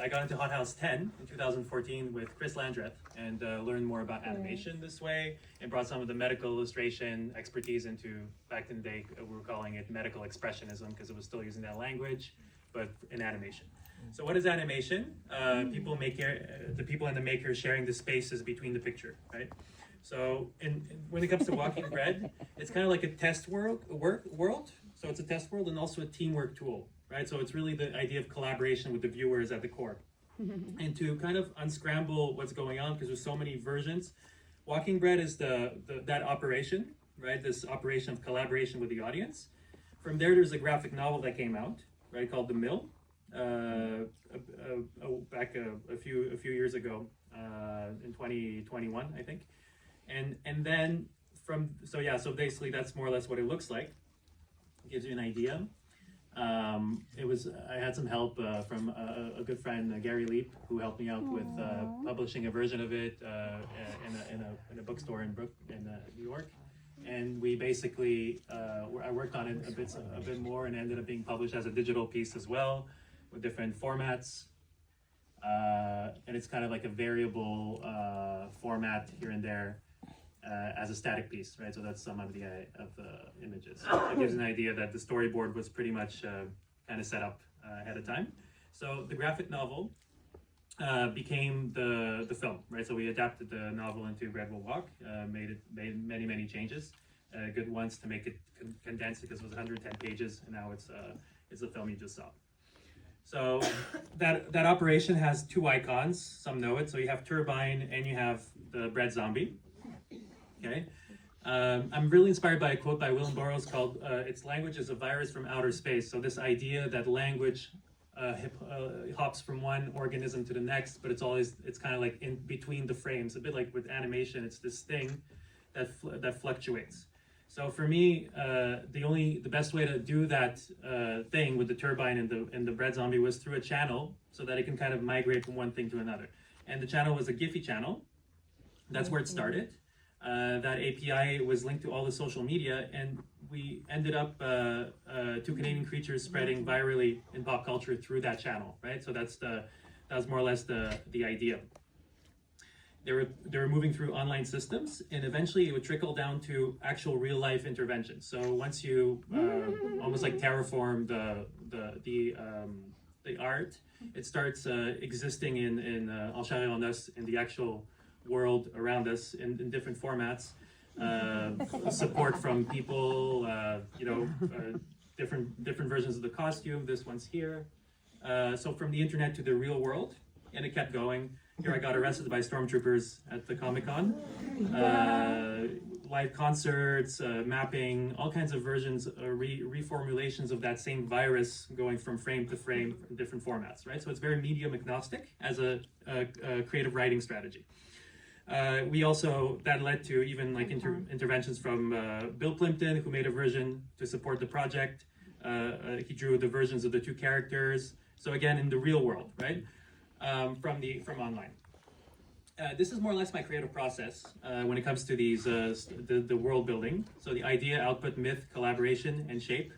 I got into Hot House 10 in 2014 with Chris Landreth and learned more about animation this way and brought some of the medical illustration expertise into, back in the day, we were calling it medical expressionism because it was still using that language, but in animation. So what is animation? The people and the makers sharing the spaces between the picture, right? So when it comes to Walking Bread, it's kind of like a test world. So it's a test world and also a teamwork tool, right? So it's really the idea of collaboration with the viewers at the core. And to kind of unscramble what's going on, because there's so many versions, Walking Bread is that operation, right? This operation of collaboration with the audience. From there's a graphic novel that came out, right, called The Mill, back a few years ago, in 2021, I think. And then so basically that's more or less what it looks like. It gives you an idea. I had some help from a good friend, Gary Leap, who helped me out with publishing a version of it in a bookstore in New York. And we basically, I worked on it a bit more and ended up being published as a digital piece as well, with different formats. And it's kind of like a variable format here and there. As a static piece, right? So that's some of the images. It gives an idea that the storyboard was pretty much kind of set up ahead of time. So the graphic novel became the film, right? So we adapted the novel into Bread Will Walk, made many changes, good ones to make it condensed because it was 110 pages, and now it's the film you just saw. So that operation has two icons. Some know it. So you have Turbine and you have the bread zombie. Okay, I'm really inspired by a quote by William Burroughs called "Its language is a virus from outer space." So this idea that language hops from one organism to the next, but it's kind of like in between the frames, a bit like with animation. It's this thing that fluctuates. So for me, the best way to do that thing with the turbine and the bread zombie was through a channel, so that it can kind of migrate from one thing to another. And the channel was a Giphy channel. That's where it started. That API was linked to all the social media, and we ended up two Canadian creatures spreading virally in pop culture through that channel, right? So that was more or less the idea. They were moving through online systems, and eventually it would trickle down to actual real life interventions. So once you almost like terraform the art, it starts existing in Al Shari on us, in the actual world around us in different formats, support from people, different versions of the costume. This one's here. So from the internet to the real world, and it kept going. Here I got arrested by stormtroopers at the Comic-Con. Live concerts, mapping, all kinds of versions, reformulations of that same virus going from frame to frame in different formats, right? So it's very medium agnostic as a creative writing strategy. That led to even like interventions from Bill Plimpton, who made a version to support the project. He drew the versions of the two characters. So again, in the real world, right? From online. This is more or less my creative process when it comes to these the world building. So the idea, output, myth, collaboration, and shape.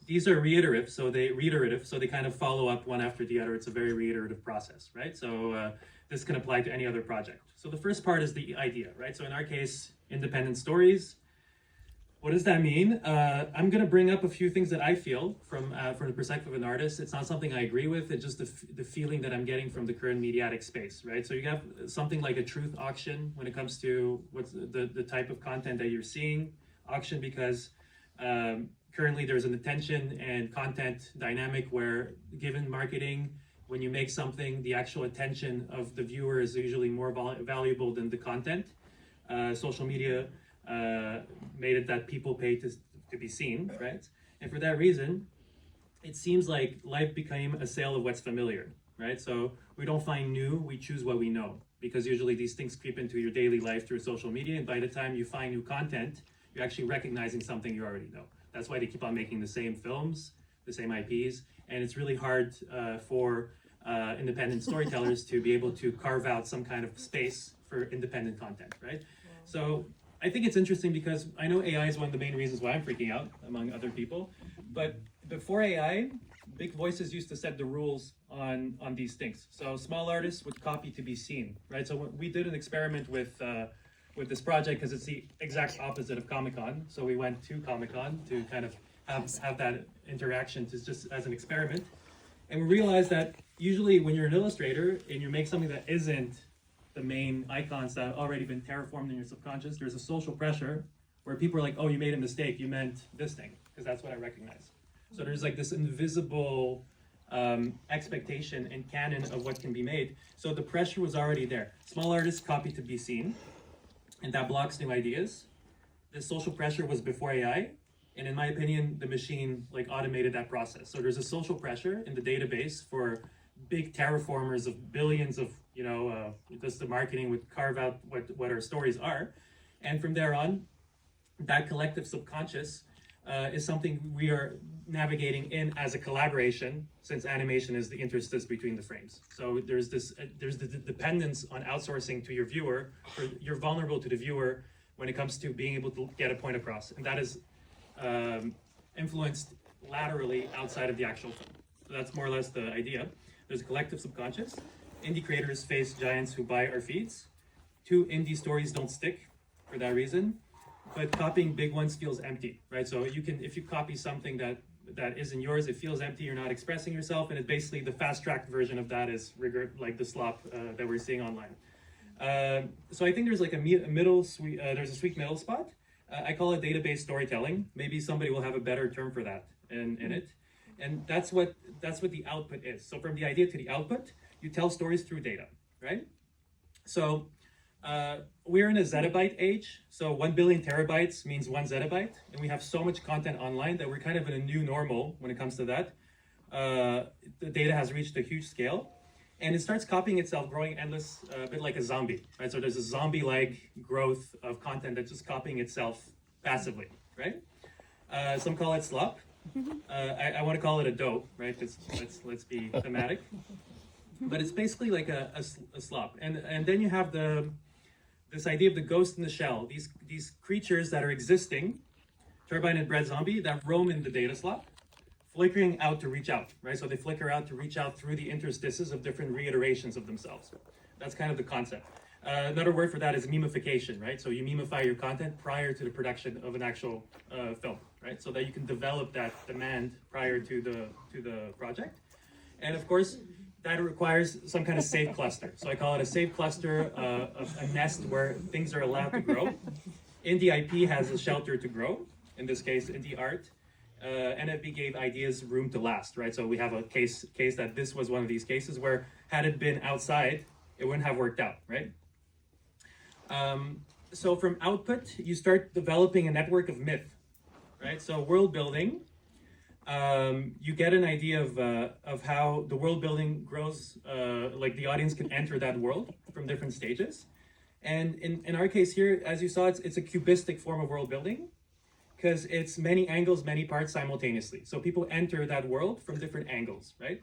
These are reiterative, so they kind of follow up one after the other. It's a very reiterative process, right? So this can apply to any other project. So the first part is the idea, right? So in our case, independent stories. What does that mean? I'm going to bring up a few things that I feel from the perspective of an artist. It's not something I agree with. It's just the feeling that I'm getting from the current mediatic space, right? So you have something like a truth auction when it comes to what's the type of content that you're seeing. Auction because currently there's an attention and content dynamic where, given marketing, when you make something, the actual attention of the viewer is usually more valuable than the content. Social media made it that people pay to be seen, right? And for that reason, it seems like life became a sale of what's familiar, right? So we don't find new, we choose what we know, because usually these things creep into your daily life through social media, and by the time you find new content, you're actually recognizing something you already know. That's why they keep on making the same films, the same IPs, and it's really hard for independent storytellers to be able to carve out some kind of space for independent content, right? So I think it's interesting because I know AI is one of the main reasons why I'm freaking out, among other people. But before AI, big voices used to set the rules on these things. So small artists would copy to be seen, right? So we did an experiment with this project because it's the exact opposite of Comic-Con. So we went to Comic-Con to kind of have that interaction just as an experiment. And we realized that usually when you're an illustrator and you make something that isn't the main icons that have already been terraformed in your subconscious, there's a social pressure where people are like, oh, you made a mistake, you meant this thing, because that's what I recognize. So there's like this invisible expectation and canon of what can be made. So the pressure was already there. Small artists copy to be seen, and that blocks new ideas. The social pressure was before AI, and in my opinion, the machine like automated that process. So there's a social pressure in the database for big terraformers of billions of, just the marketing would carve out what our stories are. And from there on, that collective subconscious is something we are navigating in as a collaboration, since animation is the interstice between the frames. So there's the dependence on outsourcing to your viewer. You're vulnerable to the viewer when it comes to being able to get a point across, and that is influenced laterally outside of the actual film. So that's more or less the idea. There's a collective subconscious. Indie creators face giants who buy our feeds. 2, indie stories don't stick for that reason. But copying big ones feels empty, right? So if you copy something that isn't yours, it feels empty. You're not expressing yourself, and it's basically the fast-tracked version of that is like the slop that we're seeing online. So I think there's like there's a sweet middle spot. I call it database storytelling. Maybe somebody will have a better term for that in it. And that's what the output is. So from the idea to the output, you tell stories through data, right? So we're in a zettabyte age. So 1 billion terabytes means 1 zettabyte. And we have so much content online that we're kind of in a new normal when it comes to that. The data has reached a huge scale. And it starts copying itself, growing endless, a bit like a zombie, right? So there's a zombie-like growth of content that's just copying itself passively, right? Some call it slop. I want to call it a dope, right? Let's be thematic. But it's basically like a slop. And then you have this idea of the ghost in the shell. These creatures that are existing, turbine and bread zombie, that roam in the data slop, flickering out to reach out, right? So they flicker out to reach out through the interstices of different reiterations of themselves. That's kind of the concept. Another word for that is memification, right? So you memify your content prior to the production of an actual film, right? So that you can develop that demand prior to the project. And of course, that requires some kind of safe cluster. So I call it a safe cluster, a nest where things are allowed to grow. Indie IP has a shelter to grow, in this case, indie art. NFB gave ideas room to last, right? So we have a case that this was one of these cases where had it been outside, it wouldn't have worked out, right? So from output, you start developing a network of myth, right? So world building, you get an idea of how the world building grows, like the audience can enter that world from different stages. And in our case here, as you saw, it's a cubistic form of world building, because it's many angles, many parts simultaneously. So people enter that world from different angles, right?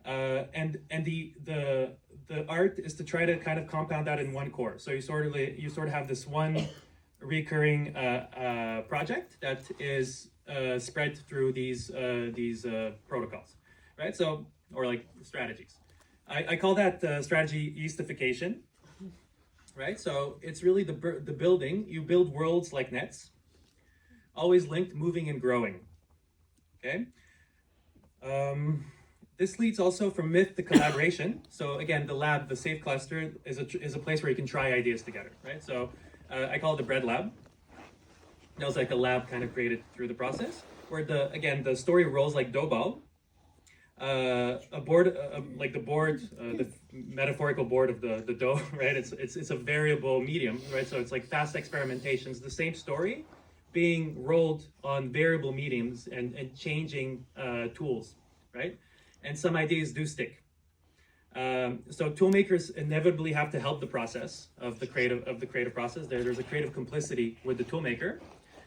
And the art is to try to kind of compound that in one core. So you sort of have this one recurring project that is spread through these protocols, right? So, or like strategies. I call that strategy yeastification, right? So it's really the building. You build worlds like nets, always linked, moving and growing, okay? This leads also from myth to collaboration. So again, the lab, the safe cluster is a place where you can try ideas together, right? So I call it the bread lab. That was like a lab kind of created through the process, where the story rolls like dough ball. A board, like the metaphorical board of the dough, right? It's a variable medium, right? So it's like fast experimentations, the same story being rolled on variable mediums and changing tools, right? And some ideas do stick. So toolmakers inevitably have to help the process of the creative process. There's a creative complicity with the toolmaker,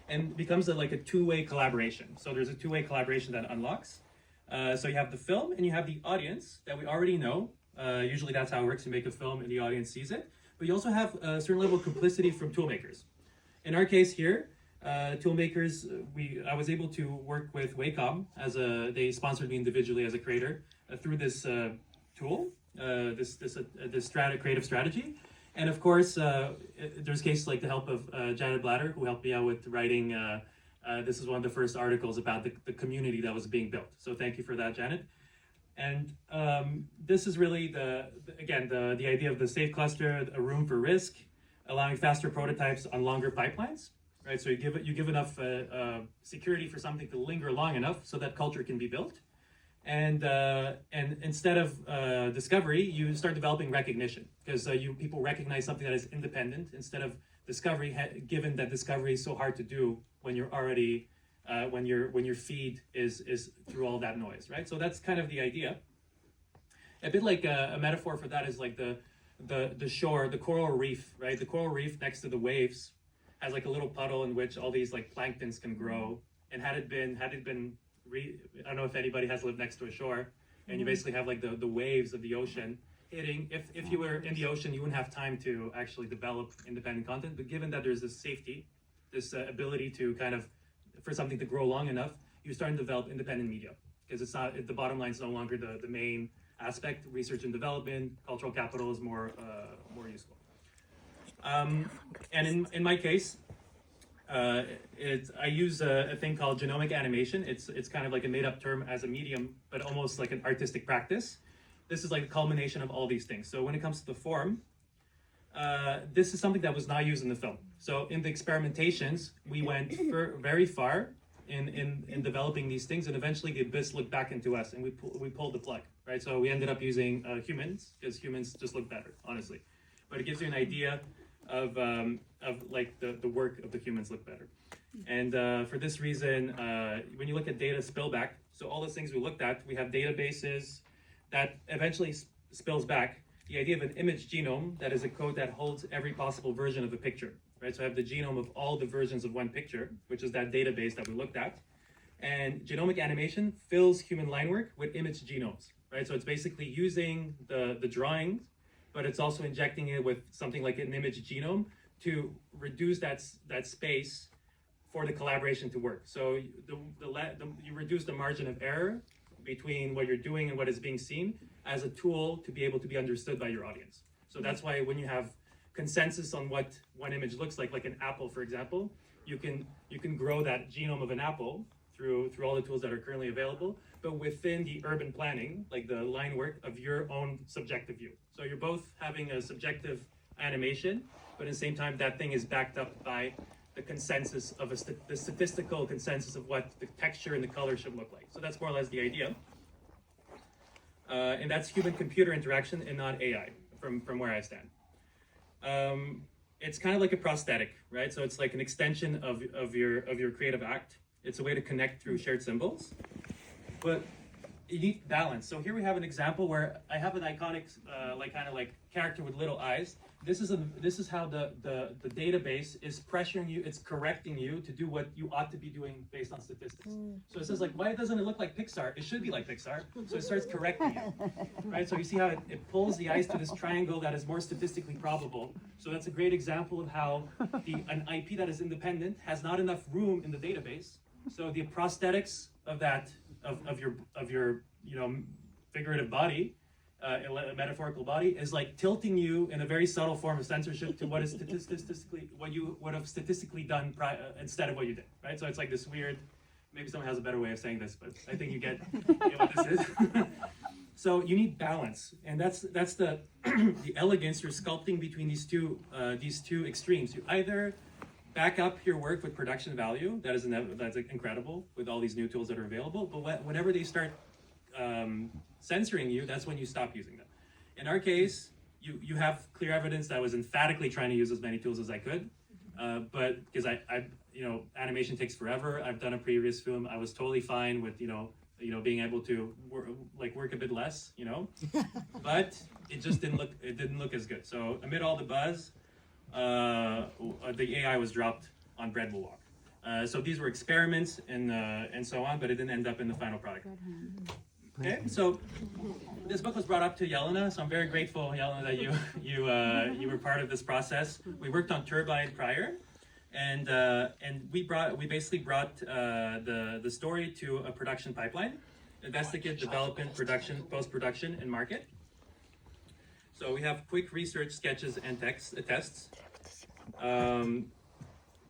and becomes like a two-way collaboration. So there's a two-way collaboration that unlocks. So you have the film and you have the audience that we already know. Usually that's how it works. You make a film and the audience sees it. But you also have a certain level of complicity from toolmakers. In our case here, toolmakers, I was able to work with Wacom they sponsored me individually as a creator through this tool, this creative strategy. And of course, there's cases like the help of Janet Blatter, who helped me out with writing. This is one of the first articles about the community that was being built. So thank you for that, Janet. And this is really the idea of the safe cluster, a room for risk, allowing faster prototypes on longer pipelines, right? So you give enough security for something to linger long enough so that culture can be built. And instead of discovery, you start developing recognition, because people recognize something that is independent instead of discovery, given that discovery is so hard to do when you're already when your feed is through all that noise, right? So that's kind of the idea. A bit like a metaphor for that is like the shore, the coral reef, right? The coral reef next to the waves has like a little puddle in which all these like planktons can grow. And had it been I don't know if anybody has lived next to a shore, and you basically have like the waves of the ocean hitting. If you were in the ocean, you wouldn't have time to actually develop independent content. But given that there's this safety, this ability to kind of, for something to grow long enough, you start to develop independent media, because it's not, the bottom line is no longer the main aspect. Research and development, cultural capital is more useful. And in my case, I use a thing called genomic animation. It's kind of like a made-up term as a medium, but almost like an artistic practice. This is like the culmination of all these things. So when it comes to the form, this is something that was not used in the film. So in the experimentations, we went very far in developing these things, and eventually the abyss looked back into us, and we pulled the plug, right? So we ended up using humans, because humans just look better, honestly. But it gives you an idea of like the work of the humans look better. And for this reason, when you look at data spillback, so all those things we looked at, we have databases that eventually spills back. The idea of an image genome, that is a code that holds every possible version of a picture, right? So I have the genome of all the versions of one picture, which is that database that we looked at. And genomic animation fills human line work with image genomes, right? So it's basically using the drawings, but it's also injecting it with something like an image genome to reduce that space for the collaboration to work. So you reduce the margin of error between what you're doing and what is being seen as a tool to be able to be understood by your audience. So that's why when you have consensus on what one image looks like an apple, for example, you can grow that genome of an apple through all the tools that are currently available, but within the urban planning, like the line work of your own subjective view. So you're both having a subjective animation, but at the same time, that thing is backed up by the consensus of the statistical consensus of what the texture and the color should look like. So that's more or less the idea. And that's human-computer interaction and not AI, from where I stand. It's kind of like a prosthetic, right? So it's like an extension of your creative act. It's a way to connect through shared symbols, but you need balance. So here we have an example where I have an iconic, like character with little eyes. This is how the database is pressuring you. It's correcting you to do what you ought to be doing based on statistics. So it says like, why doesn't it look like Pixar? It should be like Pixar. So it starts correcting you, right? So you see how it pulls the eyes to this triangle that is more statistically probable. So that's a great example of how an IP that is independent has not enough room in the database. So the prosthetics of that of your figurative body, a metaphorical body, is like tilting you in a very subtle form of censorship to what is what you would have statistically done instead of what you did, right? So it's like this weird. Maybe someone has a better way of saying this, but I think you get what this is. So you need balance, and that's the the elegance you're sculpting between these two extremes. You either back up your work with production value, that's incredible with all these new tools that are available, but whenever they start censoring you, that's when you stop using them. In our case, you have clear evidence that I was emphatically trying to use as many tools as I could, but because I animation takes forever. I've done a previous film. I was totally fine with being able to work a bit less, but it just didn't look as good. So amid all the buzz, the AI was dropped on Bread Will Walk. So these were experiments and so on, but it didn't end up in the final product. Okay, so this book was brought up to Jelena, so I'm very grateful, Jelena, that you were part of this process. We worked on Turbine prior, and we basically brought the story to a production pipeline: investigate, development, production, post-production, and market. So we have quick research, sketches, and tests.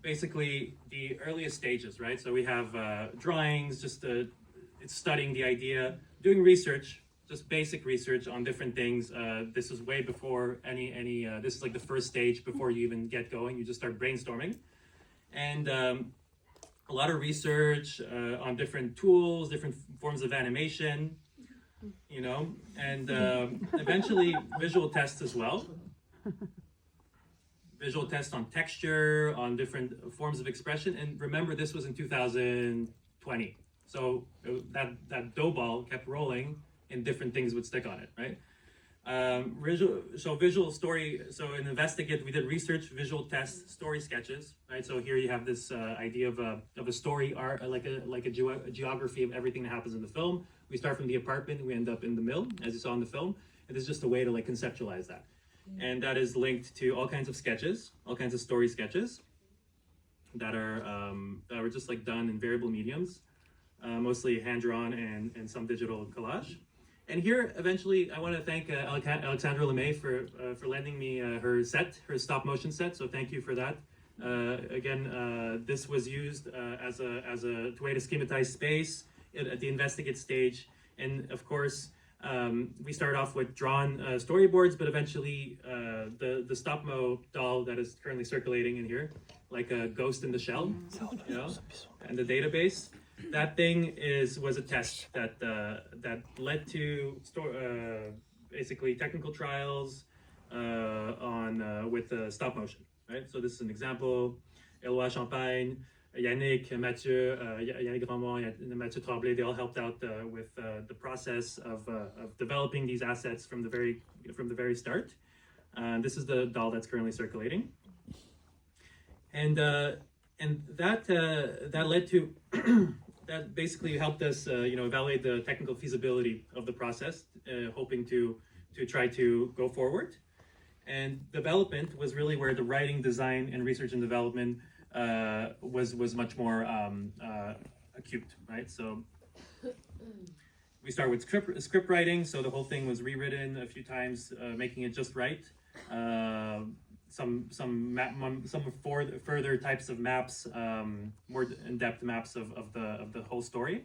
Basically, the earliest stages, right? So we have drawings, just it's studying the idea, doing research, just basic research on different things. This is way before any this is like the first stage before you even get going. You just start brainstorming, and a lot of research on different tools, different forms of animation, you know, and eventually visual tests as well. Visual tests on texture, on different forms of expression. And remember, this was in 2020. So that dough ball kept rolling and different things would stick on it, right? Visual story, so in Investigate, we did research, visual tests, story sketches, right? So here you have this idea of a story art, like a geography of everything that happens in the film. We start from the apartment, we end up in the mill, as you saw in the film. And this is just a way to like conceptualize that. And that is linked to all kinds of sketches, all kinds of story sketches that were just like done in variable mediums, mostly hand-drawn and some digital collage. And here, eventually, I want to thank Alexandra Lemay for lending me her stop-motion set. So thank you for that. Again, this was used as a way to schematize space at the investigate stage, and of course. We start off with drawn storyboards, but eventually the stop-mo doll that is currently circulating in here, like a ghost in the shell, you know, and the database. That thing was a test that led to basically technical trials with stop motion, right? So this is an example. Eloi Champagne, Yannick, Mathieu, Yannick Grandmont, Mathieu Tremblay, they all helped out with the process of developing these assets from the very start. This is the doll that's currently circulating, and that led to that basically helped us evaluate the technical feasibility of the process, hoping to try to go forward. And development was really where the writing, design, and research and development was much more acute, right? So we start with script writing. So the whole thing was rewritten a few times, making it just right. Some further types of maps, more in-depth maps of the whole story.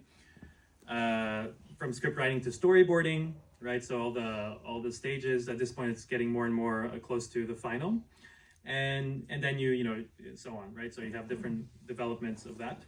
From script writing to storyboarding, right? So all the stages. At this point, it's getting more and more close to the final. And then you know so on, right? So you have different developments of that.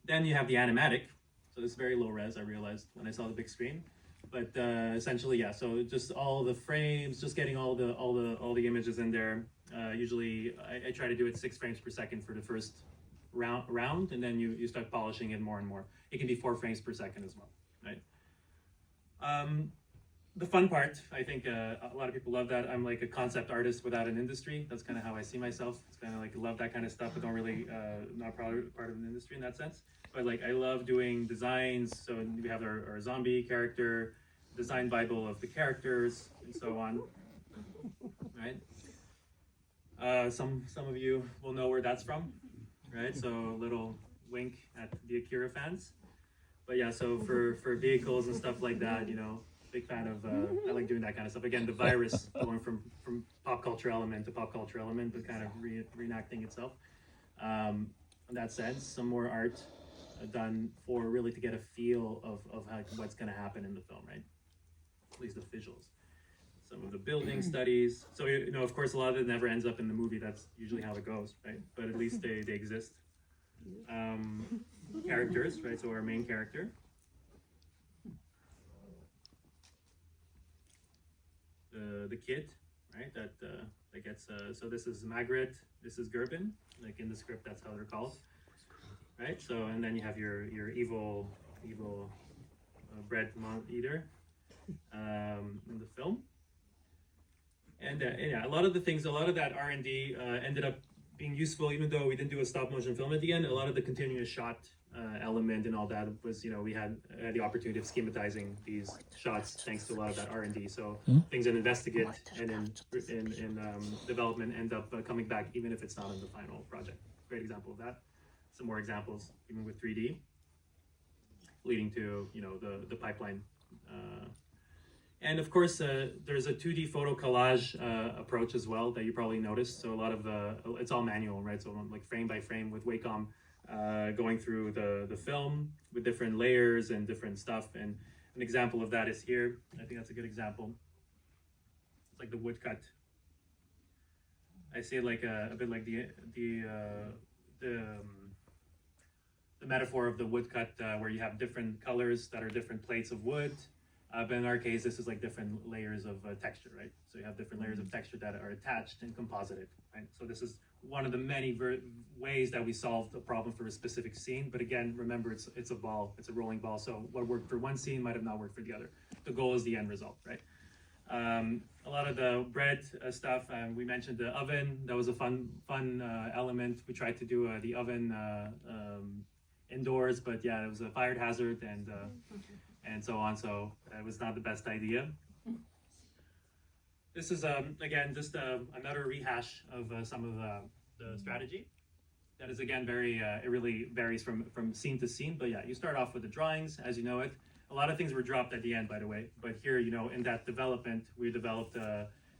Then you have the animatic. So this is very low res, I realized when I saw the big screen. But essentially, yeah. So just all the frames, just getting all the images in there. Usually, I try to do it 6 frames per second for the first round, and then you start polishing it more and more. It can be 4 frames per second as well, right? The fun part, I think a lot of people love that. I'm like a concept artist without an industry. That's kind of how I see myself. It's kind of like love that kind of stuff, but don't really not part of an industry in that sense. But like I love doing designs. So we have our zombie character, design Bible of the characters, and so on. Right? Some of you will know where that's from, right? So a little wink at the Akira fans. But yeah, so for vehicles and stuff like that, you know. Big fan of, I like doing that kind of stuff. Again, the virus going from pop culture element to pop culture element, but kind of reenacting itself. In that sense, some more art done for really to get a feel of what's going to happen in the film, right? At least the visuals. Some of the building studies. So, you know, of course, a lot of it never ends up in the movie. That's usually how it goes, right? But at least they exist. Characters, right? So our main character. The kid, right? That gets. So this is Margaret. This is Gerben. Like in the script, that's how they're called, right? So and then you have your evil bread eater in the film. And yeah, a lot of that R&D ended up being useful, even though we didn't do a stop motion film at the end. A lot of the continuous shot element and all that was, we had the opportunity of schematizing these shots thanks to a lot of that R&D. So things that investigate and in development end up coming back even if it's not in the final project. Great example of that. Some more examples, even with 3D, leading to the pipeline. And of course, there's a 2D photo collage approach as well that you probably noticed. So a lot of it's all manual, right? So like frame by frame with Wacom, going through the film with different layers and different stuff. And an example of that is here. I think that's a good example. It's like the woodcut. I see it like a bit like the metaphor of the woodcut, where you have different colors that are different plates of wood. But in our case, this is like different layers of texture, right? So you have different layers of texture that are attached and composited, right? So this is one of the many ways that we solved a problem for a specific scene. But again, remember, it's a ball, it's a rolling ball. So what worked for one scene might have not worked for the other. The goal is the end result, right? A lot of the bread stuff, we mentioned the oven. That was a fun element. We tried to do the oven indoors, but yeah, it was a fire hazard and so on. So it was not the best idea. This is again just another rehash of some of the strategy. That is again very it really varies from scene to scene. But yeah, you start off with the drawings as you know it. A lot of things were dropped at the end, by the way. But here, in that development, we developed.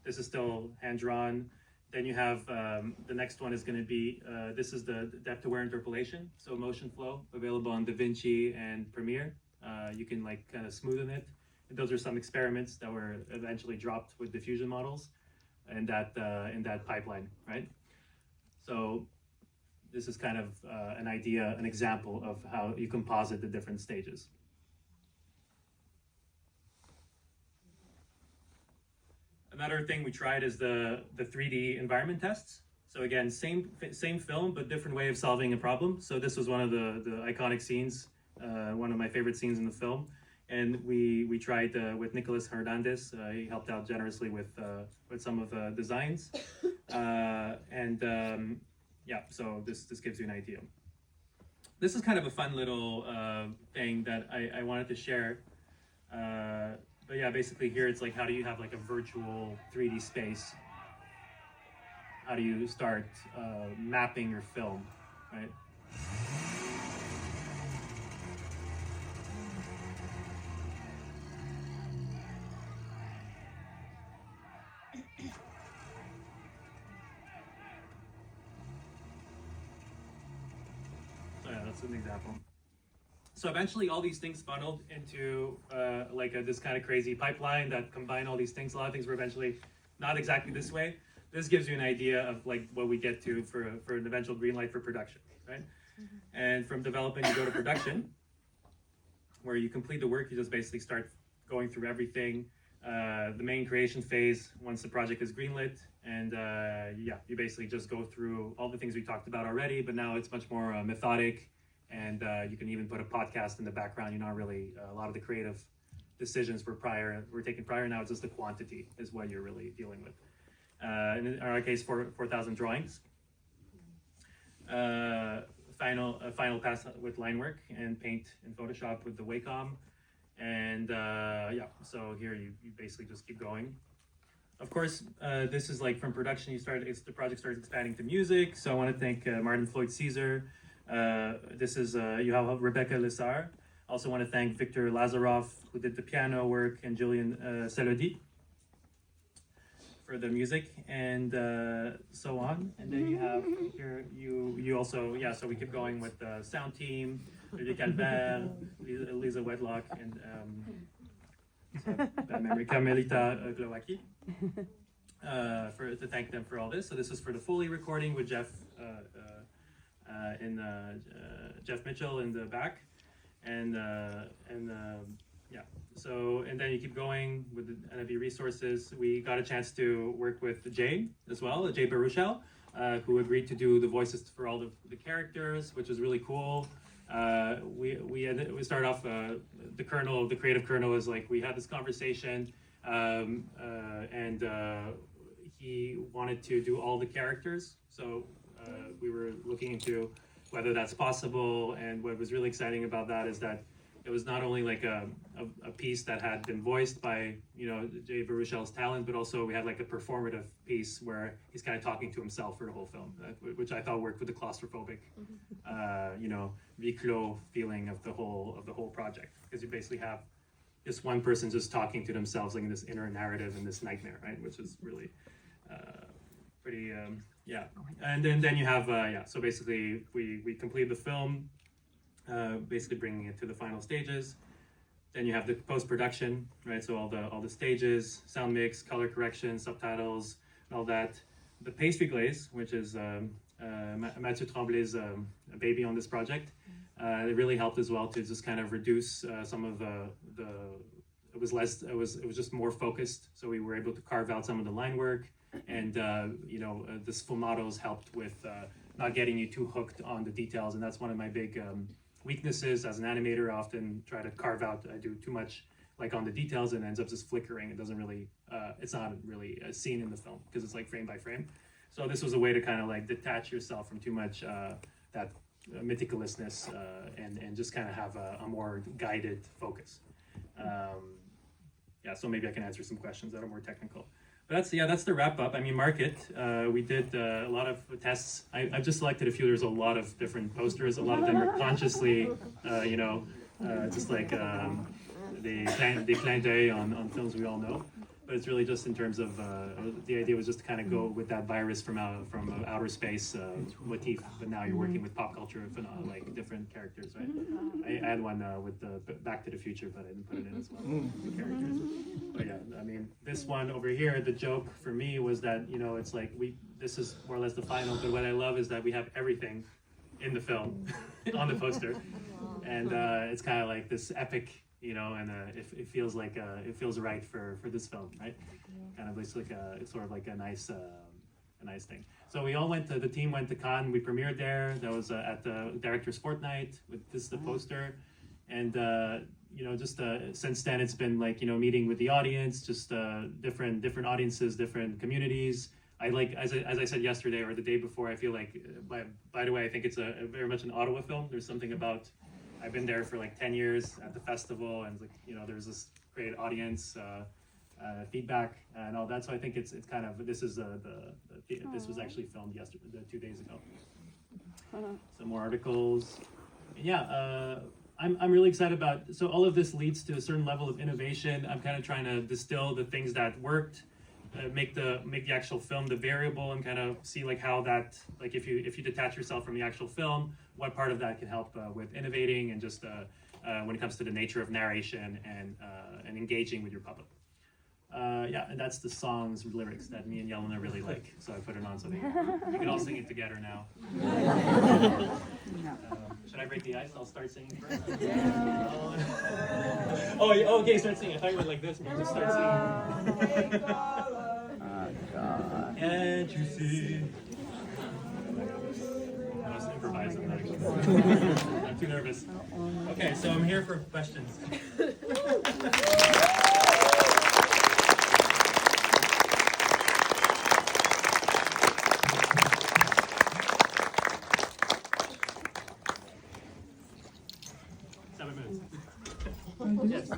This is still hand drawn. Then you have the next one is going to be this is the depth-aware interpolation. So motion flow available on DaVinci and Premiere. You can like kind of smoothen it. And those are some experiments that were eventually dropped with diffusion models, in that pipeline, right? So this is kind of an example of how you composite the different stages. Another thing we tried is the 3D environment tests. So again, same film, but different way of solving a problem. So this was one of the iconic scenes, one of my favorite scenes in the film. And we tried with Nicolas Hernandez. He helped out generously with some of the designs. Yeah, so this gives you an idea. This is kind of a fun little thing that I wanted to share. But yeah, basically here it's like, how do you have like a virtual 3D space? How do you start mapping your film, right? So yeah, that's an example. So eventually all these things funneled into this kind of crazy pipeline that combined all these things. A lot of things were eventually not exactly this way. This gives you an idea of like what we get to for an eventual green light for production, right? Mm-hmm. And from development, you go to production, where you complete the work. You just basically start going through everything. The main creation phase, once the project is greenlit, and yeah, you basically just go through all the things we talked about already, but now it's much more methodic. And you can even put a podcast in the background. You're not really, a lot of the creative decisions were taken prior. Now it's just the quantity is what you're really dealing with. In our case, 4,000 drawings. Final pass with line work and paint in Photoshop with the Wacom. And yeah, so here you basically just keep going. Of course, this is like from production, the project starts expanding to music. So I want to thank Martin Floyd Caesar. This is you have Rebecca Lissar. Also want to thank Victor Lazaroff, who did the piano work, and Julian Selodi for the music, and so on. And then you have here you also, yeah, so we keep going with the sound team, Lily Calvert, Lisa Wedlock, and bad memory, Carmelita Glowacki, to thank them for all this. So this is for the Foley recording with Jeff Jeff Mitchell in the back, and yeah. So and then you keep going with the NFV resources. We got a chance to work with Jay as well, Jay Baruchel, who agreed to do the voices for all the characters, which was really cool. We started off the creative kernel is like, we had this conversation, and he wanted to do all the characters. So we were looking into whether that's possible. And what was really exciting about that is that it was not only like a piece that had been voiced by, Jay Baruchel's talent, but also we had like a performative piece where he's kind of talking to himself for the whole film, which I thought worked with the claustrophobic, huis clos feeling of the whole project, because you basically have just one person just talking to themselves, like in this inner narrative and this nightmare, right? Which is really pretty, yeah. And then you have, so basically we complete the film, basically bringing it to the final stages. Then you have the post-production, right? So all the stages, sound mix, color correction, subtitles, and all that. The pastry glaze, which is Mathieu Tremblay's baby on this project, it really helped as well to just kind of reduce some of it was just more focused. So we were able to carve out some of the line work, and the sfumatos helped with not getting you too hooked on the details. And that's one of my big weaknesses as an animator. I often try to carve out, I do too much like on the details, and it ends up just flickering. It doesn't really, it's not really a scene in the film because it's like frame by frame. So this was a way to kind of like detach yourself from too much that mythicalness and just kind of have a more guided focus. So maybe I can answer some questions that are more technical. But that's the wrap up. I mean, market. We did a lot of tests. I've just selected a few. There's a lot of different posters. A lot of them are consciously, just like des clins d'œil on films we all know. But it's really just in terms of the idea was just to kind of go with that virus from outer space motif. But now you're working with pop culture, like different characters, right? I had one with the Back to the Future, but I didn't put it in as well. The characters. But yeah, I mean, this one over here, the joke for me was that it's like this is more or less the final. But what I love is that we have everything in the film on the poster, and it's kind of like this epic. And it feels like it feels right for this film, right? Kind of it's like it's sort of like a nice thing. So we all the team went to Cannes. We premiered there. That was at the director's fortnight with the poster, and just since then it's been like meeting with the audience, just different audiences, different communities. I like as I said yesterday or the day before. I feel like by the way, I think it's a very much an Ottawa film. There's something about. I've been there for like 10 years at the festival, and there's this great audience feedback and all that. So I think it's kind of this is this was actually filmed yesterday, 2 days ago. Some more articles. Yeah, I'm really excited about. So all of this leads to a certain level of innovation. I'm kind of trying to distill the things that worked, make the actual film the variable, and kind of see like how that like if you detach yourself from the actual film. What part of that can help with innovating and just when it comes to the nature of narration and engaging with your public. And that's the song's lyrics that me and Yelena really like, so I put it on so you can all sing it together now. Should I break the ice? I'll start singing first. Okay, start singing. I thought you were like this, but just start singing. Can't you see? I was improvising that actually. I'm too nervous. Okay, so I'm here for questions. 7 minutes. Yes.